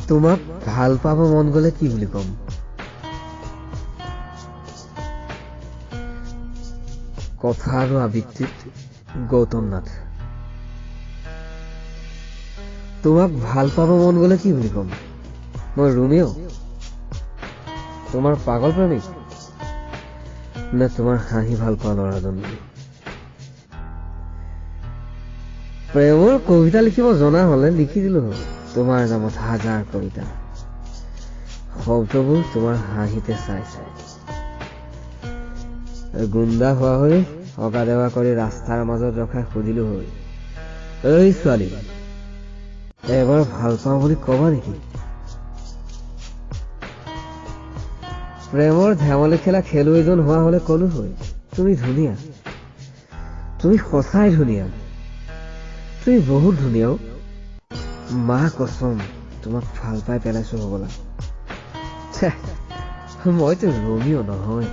তোমাক ভাল পাব মন গলে কি বুলি কম? কথা আৰু আবৃত্তিত গৌতম নাথ। তোমাক ভাল পাব মন গলে কি বুলি কম? মই ৰোমিও? তোমাৰ পাগল প্ৰেমিক নে তোমাৰ হাঁহি ভাল পোৱা ল'ৰাজন? প্ৰেমৰ কবিতা লিখিব জনা হলে লিখি দিলো হয় তোমাৰ নামত হাজাৰ কবিতা। শব্দবোৰ তোমাৰ হাঁহিতে চাই চাই। গুণ্ডা হোৱা হৈ অগা দেৱা কৰি ৰাস্তাৰ মাজত ৰখাই সুধিলো হয়, এই ছোৱালী, এবাৰ ভাল পাওঁ বুলি কবা নেকি? প্ৰেমৰ ধেমালি খেলা খেলুৱৈজন হোৱা হলে কলো হয়, তুমি ধুনীয়া, তুমি সঁচাই ধুনীয়া, তুমি বহুত ধুনীয়া। মা কচম তোমাক ভাল পাই পেলাইছো হবলা। মইতো ৰোমিও নহয়।